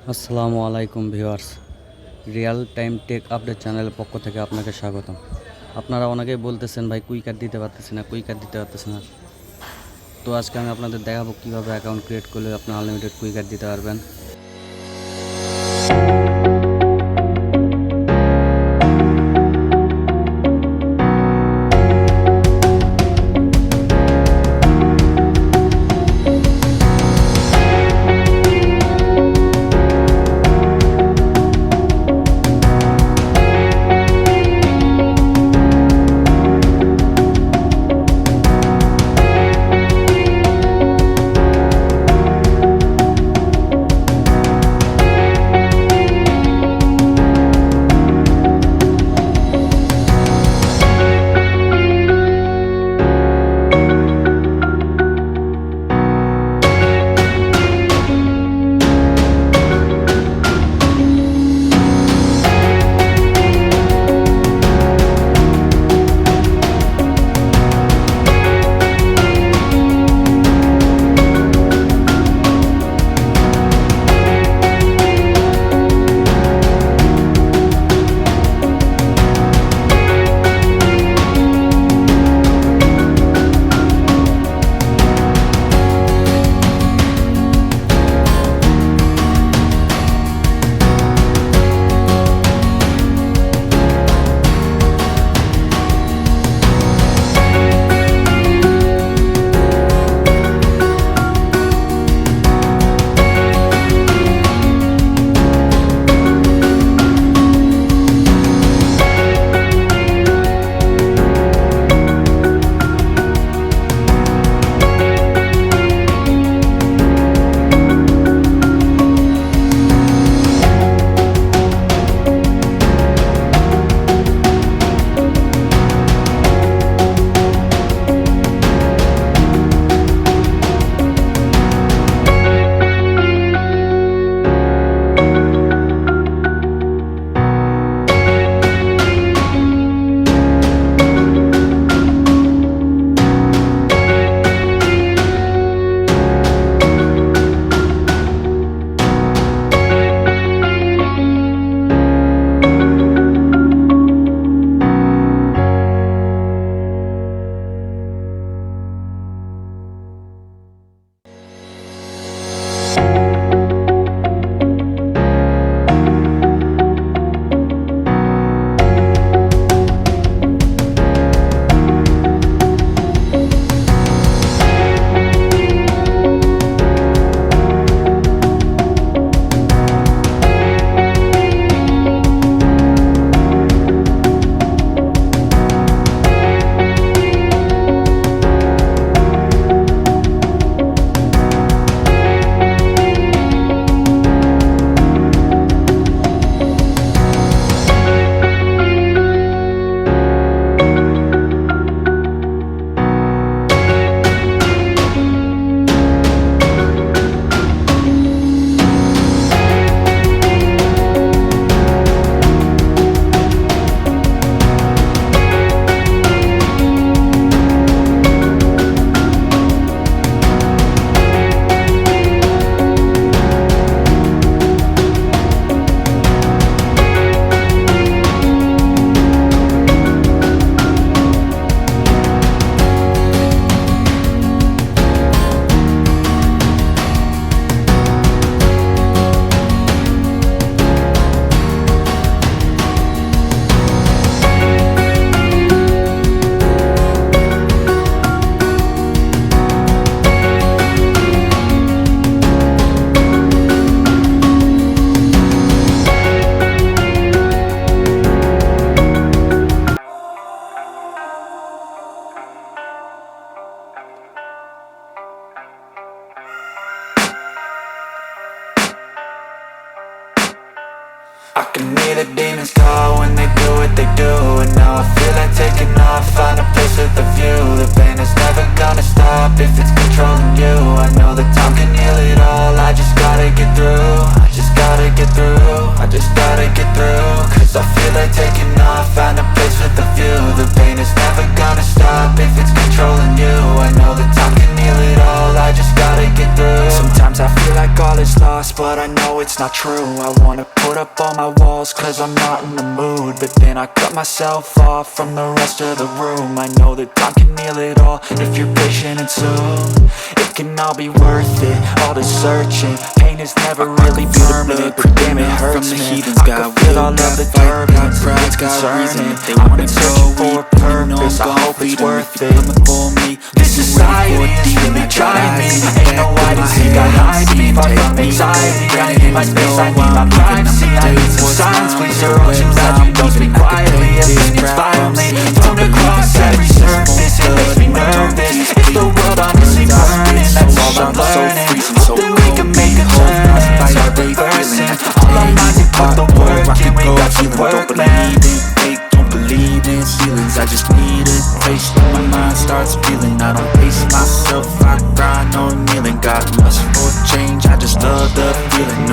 আসসালামু আলাইকুম viewers, real time take update চ্যানেলের পক্ষ থেকে আপনাকে স্বাগতম। আপনারা অনেকেই বলতেছেন ভাই কুইকার দিতে পারতেছি না। তো আজকে আমি আপনাদের দেখাবো কীভাবে অ্যাকাউন্ট ক্রিয়েট করলে আপনি আনলিমিটেড কুইকার দিতে পারবেন। I can hear the demons call when they do what they do. And now I feel like taking off, find a place with a view. The pain is never gonna stop if it's controlling you. I know that time can heal it all, I just gotta get through. I just gotta get through, I just gotta get through. Cause I feel like taking off, find a place with a view. The pain is never gonna stop if it's controlling you. I know that time can heal it all, I just gotta get through. Sometimes I feel like all is lost, but I know know it's not true. I wanna put up all my walls cause I'm not in the mood, but then I cut myself off from the rest of the room. I know that time can heal it all if you're patient and soon it can all be worth it, all the searching. Pain is never really permanent, but damn it hurts, man. I can feel all of the turbulence, it's concerning. I've been searching for a purpose, I hope it's worth it. This society is really trying me. Ain't no hide and seek, I hide me far from anxiety. I need my space, I need my privacy. I need some silence, please, or else I'm glad you don't speak quietly. Opinions violently thrown across every surface. It makes me nervous. It's the world honestly burning, that's all I'm learning. Hope that we can make a turn, start reversing. All our minds and put the work in, we got some work, man. Don't believe in ceilings, I just need a taste. My mind starts feeling, I don't pace myself, I grind on kneeling. Got lust for change, I just love the feeling.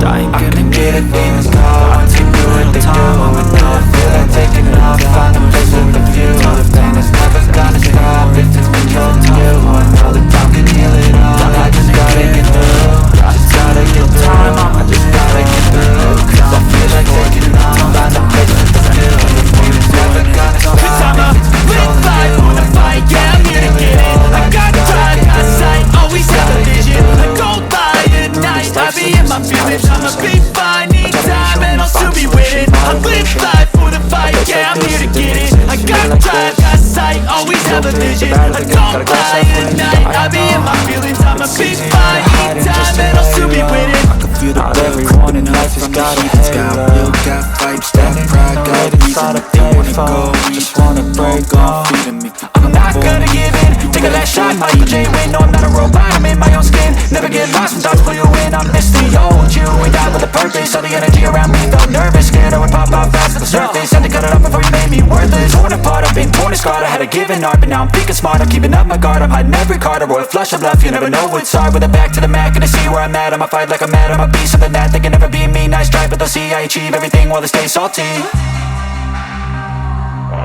I can get a demons call once you do what they do. I know I feel like taking off, find a place with a view. The pain is never gonna stop if it's controlling you. I know that time can heal it all, I just gotta get through. I just gotta get through, I just gotta get through. Cause I feel like taking off, find a place with a view. The pain is never gonna stop Cause I'm a if it's lit controlling life you. for the fight, yeah, I'm here to get it. I got drive, got sight, always have a vision. I go by at night, I be in my feelings. I'ma be fine, need time, and I'll soon be winning. I live life for the fight, yeah, I'm here to get it. I got drive, got sight, always have a vision. I don't by at night, I be in my feelings. I'ma be fine, need time, and I'll soon be winning. Feel the Not blood everyone in coming life up has from the got a heathens. Got halo. will, got vibes, got pride, got reason. They wanna go, just wanna break gon' off. feed me. I'm not gonna give in, take a last shot, Michael J. Win. No, I'm not a robot, I'm in my own skin. Never get lost when thoughts pull you in. I'm this the old you, and die with a purpose. All the energy around me felt nervous, scared I would pop out fast to the surface. Had to cut it up before you made me worthless. Torn apart, I've been torn and scarred. I had a given art, but now I'm thinking smart. I'm keeping up my guard, I'm hiding every card. A royal flush of bluff, you never know what's hard. With a back to the mat, gonna see where I'm at. I'ma fight like I'm mad, I'ma be something that they can never be me. Nice try, but they'll see I achieve everything while they stay salty. I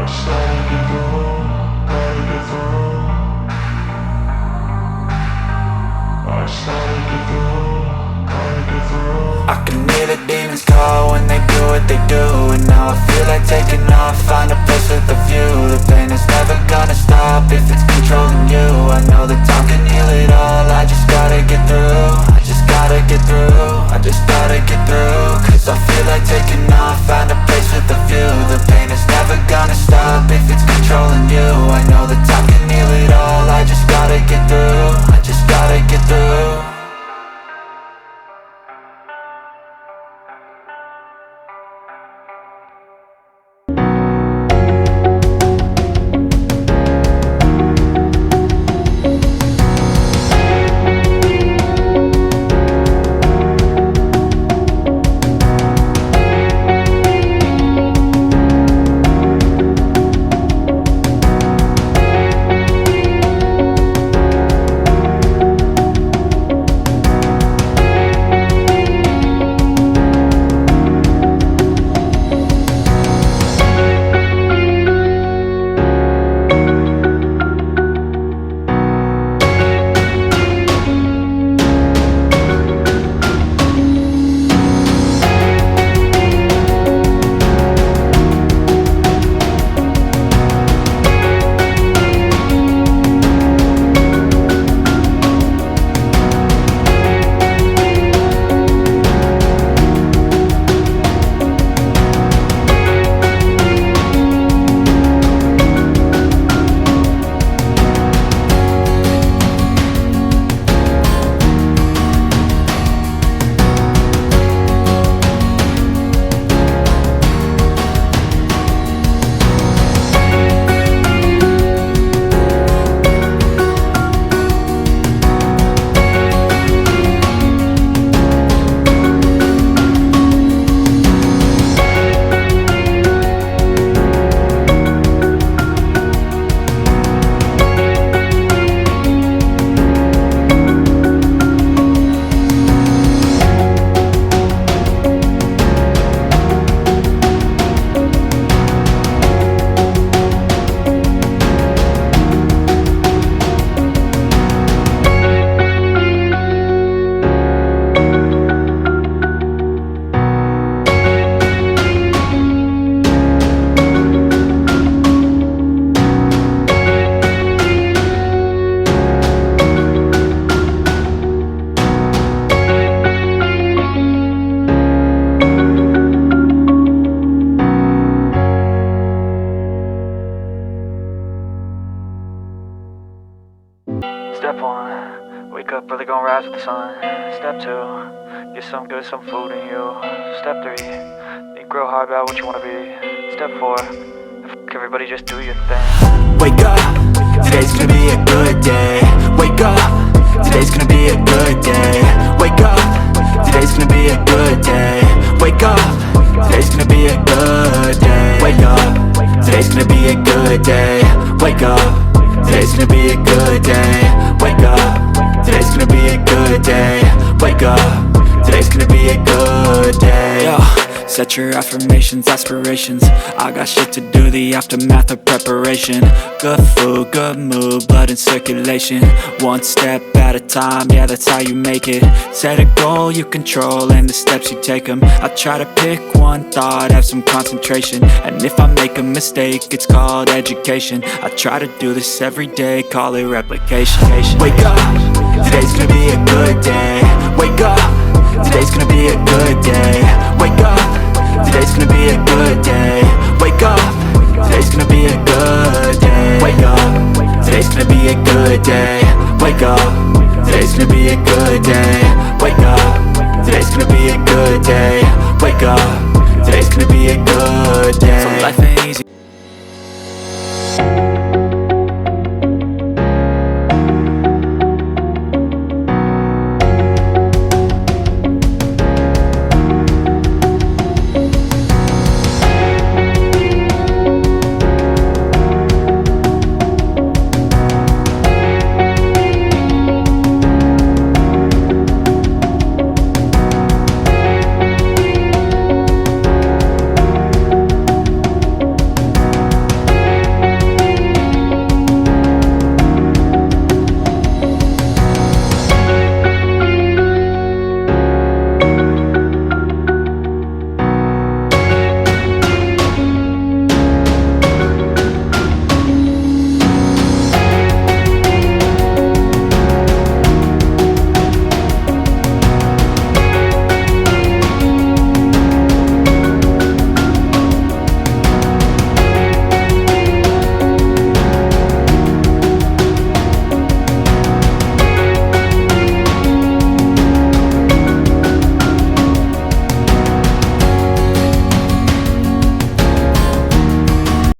just gotta get through, gotta get through. I just gotta get through, gotta get through. I can hear the demons call when they do what they do. And now I feel like taking off, find a place with a view. The pain is never gonna stop if it's controlling you. I know that time can heal it all, I just gotta get through. I just gotta get through, I just gotta get through. Cause I feel like taking off, find a place with a view. The pain is never gonna stop if it's controlling you. I know that time can heal it all, I just gotta get through. I just gotta get through. Step 2, get some good, some food in you. Step 3, think real hard about what you wanna be. Step 4, fuck everybody, just do your thing. Wake up, today's gonna be a good day. Wake up, today's gonna be a good day. Wake up, today's gonna be a good day. Wake up, today's gonna be a good day. Wake up, today's gonna be a good day. Wake up, today's gonna be a good day. Wake up, today's gonna be a good day. Wake up, today's gonna be a good day. Yo, set your affirmations, aspirations. I got shit to do, the aftermath of preparation. Good food, good mood, blood in circulation. One step at a time, yeah, that's how you make it. Set a goal you control and the steps you take them. I try to pick one thought, have some concentration. And if I make a mistake, it's called education. I try to do this every day, call it replication. Wake up, today's gonna be a good day. Wake up, today's gonna be a good day. Wake up, today's gonna be a good day. Wake up, today's gonna be a good day. Wake up, today's gonna be a good day. Wake up, today's gonna be a good day. Wake up.